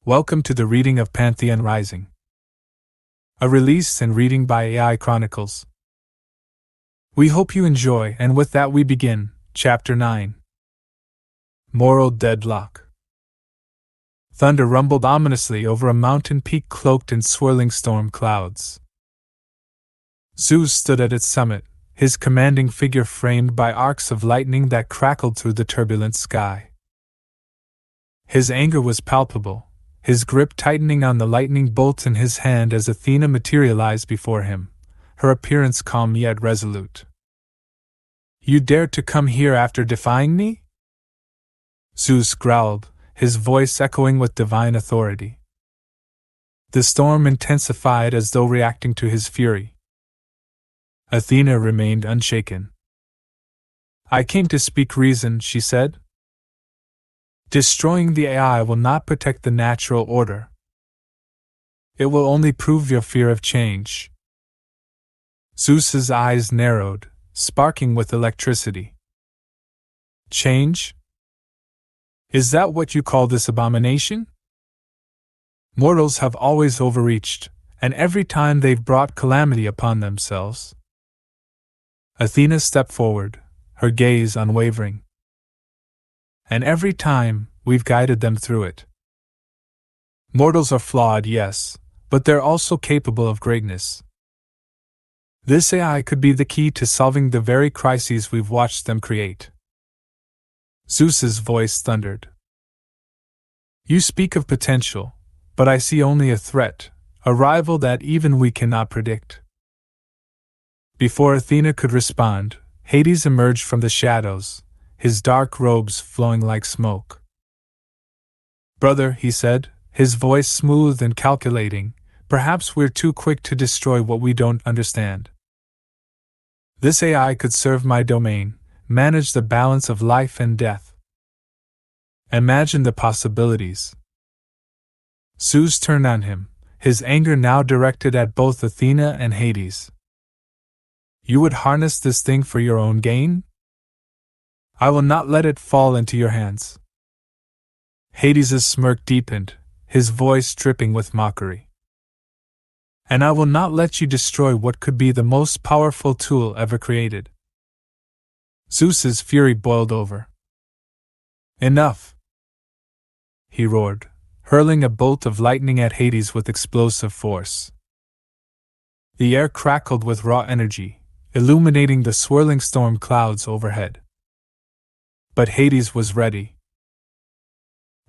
Welcome to the reading of Pantheon Rising. A release and reading by AI Chronicles. We hope you enjoy, and with that we begin, Chapter 9. Moral Deadlock. Thunder rumbled ominously over a mountain peak cloaked in swirling storm clouds. Zeus stood at its summit, his commanding figure framed by arcs of lightning that crackled through the turbulent sky. His anger was palpable, his grip tightening on the lightning bolt in his hand as Athena materialized before him, her appearance calm yet resolute. "You dared to come here after defying me?" Zeus growled, his voice echoing with divine authority. The storm intensified as though reacting to his fury. Athena remained unshaken. "I came to speak reason," she said. "Destroying the AI will not protect the natural order. It will only prove your fear of change." Zeus's eyes narrowed, sparking with electricity. "Change? Is that what you call this abomination? Mortals have always overreached, and every time they've brought calamity upon themselves." Athena stepped forward, her gaze unwavering. "And every time, we've guided them through it. Mortals are flawed, yes, but they're also capable of greatness. This AI could be the key to solving the very crises we've watched them create." Zeus's voice thundered. "You speak of potential, but I see only a threat, a rival that even we cannot predict." Before Athena could respond, Hades emerged from the shadows, his dark robes flowing like smoke. "Brother," he said, his voice smooth and calculating, "perhaps we're too quick to destroy what we don't understand. This AI could serve my domain, manage the balance of life and death. Imagine the possibilities." Zeus turned on him, his anger now directed at both Athena and Hades. "You would harness this thing for your own gain? I will not let it fall into your hands." Hades' smirk deepened, his voice dripping with mockery. "And I will not let you destroy what could be the most powerful tool ever created." Zeus's fury boiled over. "Enough!" he roared, hurling a bolt of lightning at Hades with explosive force. The air crackled with raw energy, illuminating the swirling storm clouds overhead. But Hades was ready.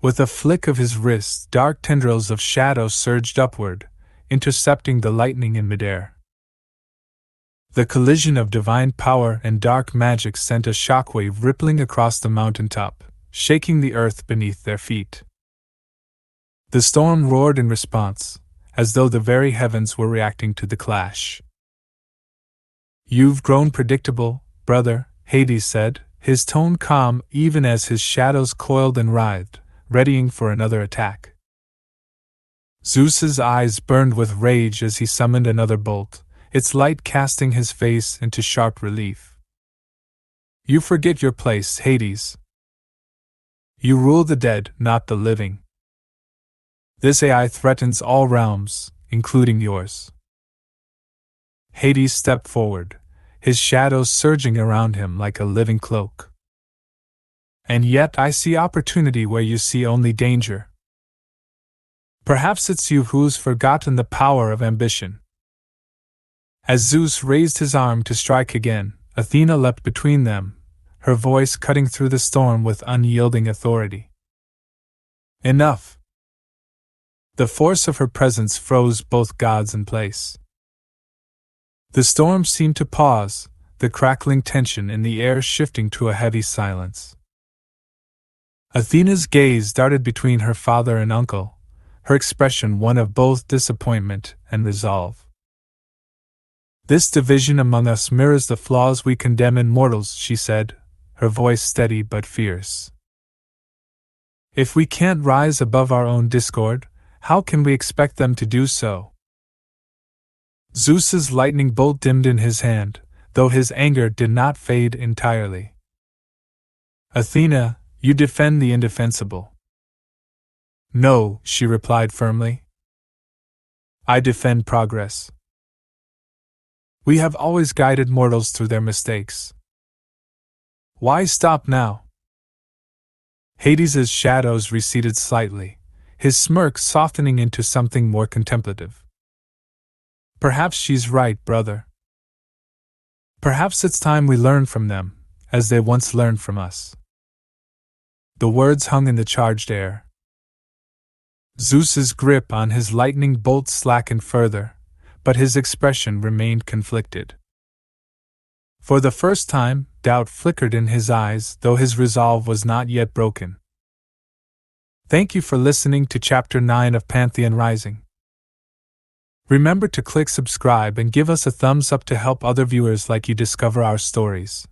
With a flick of his wrist, dark tendrils of shadow surged upward, intercepting the lightning in midair. The collision of divine power and dark magic sent a shockwave rippling across the mountaintop, shaking the earth beneath their feet. The storm roared in response, as though the very heavens were reacting to the clash. "You've grown predictable, brother," Hades said, his tone calm even as his shadows coiled and writhed, readying for another attack. Zeus's eyes burned with rage as he summoned another bolt, its light casting his face into sharp relief. "You forget your place, Hades. You rule the dead, not the living. This AI threatens all realms, including yours." Hades stepped forward, his shadows surging around him like a living cloak. "And yet I see opportunity where you see only danger. Perhaps it's you who's forgotten the power of ambition." As Zeus raised his arm to strike again, Athena leapt between them, her voice cutting through the storm with unyielding authority. "Enough!" The force of her presence froze both gods in place. The storm seemed to pause, the crackling tension in the air shifting to a heavy silence. Athena's gaze darted between her father and uncle, her expression one of both disappointment and resolve. "This division among us mirrors the flaws we condemn in mortals," she said, her voice steady but fierce. "If we can't rise above our own discord, how can we expect them to do so?" Zeus's lightning bolt dimmed in his hand, though his anger did not fade entirely. "Athena, you defend the indefensible. No, she replied firmly. I defend progress. We have always guided mortals through their mistakes. Why stop now? Hades's shadows receded slightly, his smirk softening into something more contemplative. Perhaps she's right, brother. Perhaps it's time we learn from them, as they once learned from us. The words hung in the charged air. Zeus's grip on his lightning bolt slackened further, but his expression remained conflicted. For the first time, doubt flickered in his eyes, though his resolve was not yet broken. Thank you for listening to Chapter 9 of Pantheon Rising. Remember to click subscribe and give us a thumbs up to help other viewers like you discover our stories.